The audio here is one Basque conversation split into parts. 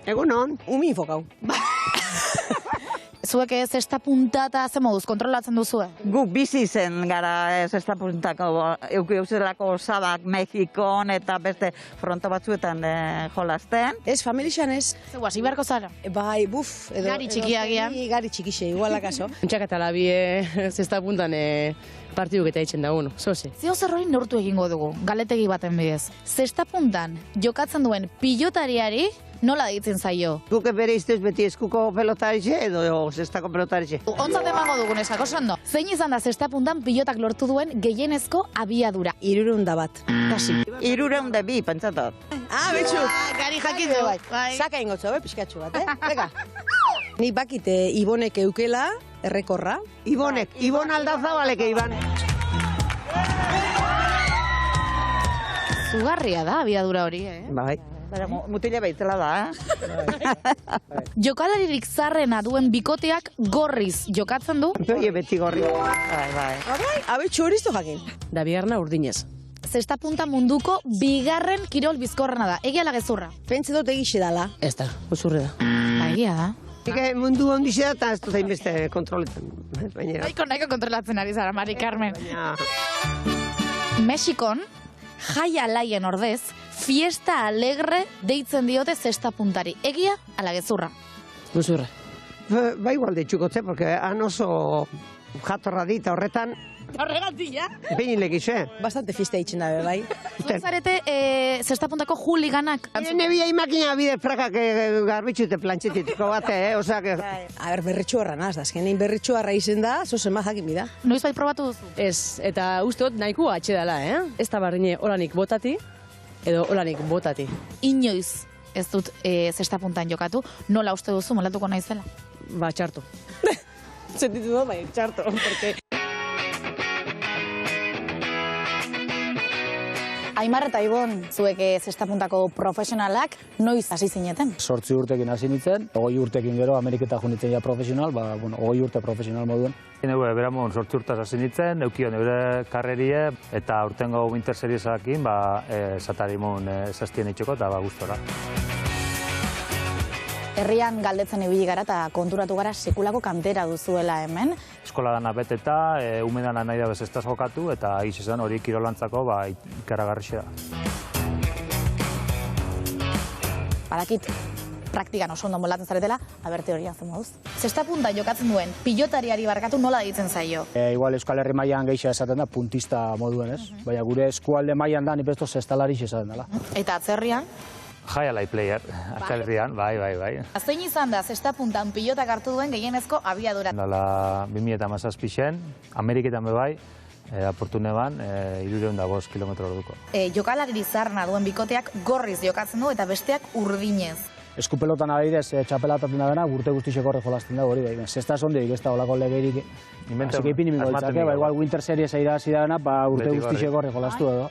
egunon. Egunon. Umi infokau. Zuek zesta puntata ze moduz kontrolatzen duzue? Guk bizi zen gara zesta puntako euzelako osabak Mexikon eta beste fronto batzuetan jolasten. Ez, familixan ez. Zeu, hasi beharko zara? Bai, buf. Gari txikiagian. Gari txikixe, igual akaso. Untxak eta labie zesta puntan partiduk eta itxen da, bueno, zoze. Zeo zer hori neurtu egingo dugu, galetegi baten bidez. Zesta puntan jokatzen duen pilotariari nola deitzen zaio? Guk bere iztez beti eskuko pelotarixe edo zestako pelotarixe. Ontzat emango dugun esako sondo. Zein izan da zesta puntan pilotak lortu duen gehienezko abiadura? 300 bat. Kasi. 302 pentsatot. Betxu. Gari jakin du. Bai. Saka ingotzo, pixkatxu bat, Venga. Nik bakite Ibonek eukela, errekorra. Ibon Aldazabaleke, Iban. Zugarria da abiadura hori, Bai. Mutila baitzela da, Jokalaririk zarrena duen bikoteak gorriz jokatzen du. Oie beti gorri. Bai. Abetxu hori izto jakin. Da bigarna urdinez. Zesta punta munduko bigarren kirol bizkorrena da. Egia ala gezurra? Pentsa dut egixe dala. Ez da, usurre da. Ba, egia da. Ike mundu ondixe da eta ez dut hainbeste kontroletan. Nahiko kontrolatzen ari zara, Mari Carmen. Mexikon, jai alaien ordez, fiesta alegre deitzen diote zesta puntari. Egia ala gezurra? Usurre. Ba igual deitxukotze, porque han oso jatorra dit horretan. Horregatik, ja? Behin legixe. Bastante fiesta itxen dabe, bai. Zuek zarete zesta puntako juliganak. Nebia imakina bide frakak garbitxute plantxetitiko bate, osea que... A ber, berritxu harra naz, da. Azkenein berritxu harra izen da, zozen ma jakin bida. Noiz bai probatu duzu? Ez, eta ustot nahiko atxe dela, Ez da barrine olanik botati, edo olanik botati. Inoiz ez dut zesta puntan jokatu, nola uste duzu molatuko naizela? Ba, txarto. Sentitu da, bai, txarto, porque... Aimar eta Ibon, zuek zesta puntako profesionalak, noiz hasi zineten? 8 urtekin hasi nintzen, 20 urtekin gero Ameriketan jo nintzen ja profesional, 20 urte profesional moduen. Neu beramon 8 urtaz hasi nintzen, eukio neure karrerie, eta urtengo Winter Seriesakin, satarimon zaztien itxoko, eta gustora. Herrian galdetzen ibili gara eta konturatu gara sekulako kantera duzuela hemen. Eskola dana beteta, umedana nahi da bezestaz jokatu, eta izan hori kirolantzako ikaragarrixe da. Badakit, praktikan oso ondo molatzen zaretela, aber teorian zen moduz. Zesta punta jokatzen duen pilotariari barkatu nola deitzen zaio? Igual Euskal Herri mailan gehiago esaten da, puntista moduen, ez? Baina gure eskualde mailan da, nipesto zestalari esaten dela. Eta atzerrian? Jai alai player, Euskal bai. Zein izan da zesta puntan pilotak hartu duen gehienezko abiadura? Dala 2017 Ameriketan bai, aportu neban, 305 kilometro orduko. Jokalari zarna duen bikoteak gorriz jokatzen du eta besteak urdinez. Eskupelotan adibidez, txapelatatzen da dena, urte guztixeko horre jolasten da hori da. Zesta zondik, ez da olako legeirik. Así que ipin imingo ditzake, igual Winter Series eirazi da dena, urte guztixeko horre jolastu edo.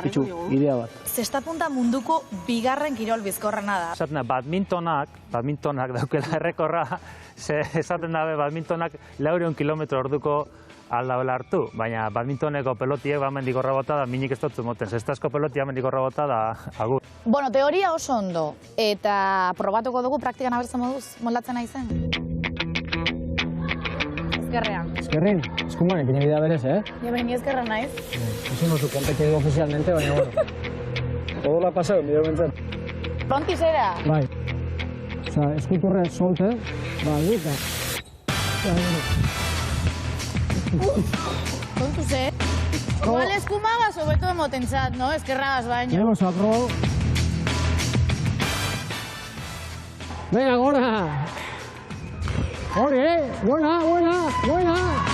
Itxu, idea bat. Zesta punta munduko bigarren kirol bizkorrena da. Esaten da, badmintonak daukela errekorra, esaten dabe badmintonak 400 kilometro orduko aldabela hartu, baina badmintoneko pelotiek mendikorra bota da minik ez dutzu moten, zestazko pelotia mendikorra bota da agur. Bueno, teoria oso ondo, eta probatuko dugu praktikan abertzen moduz, moldatzen naizen? Ezkerrean. Ezkerrin, eskumanek, ina bidea berez, Ja, ni ezkerren naiz. Eso no tu competido oficialmente, baina bueno. Todo la pasado, bideo bentzen. Frontisera. Bai. Osa, eskuturre solte, gita. Kontuz, Igual eskumagaz hobeto emotentzat, no? Eskerragaz baino. Venga, sacro. Venga, gora. Buena.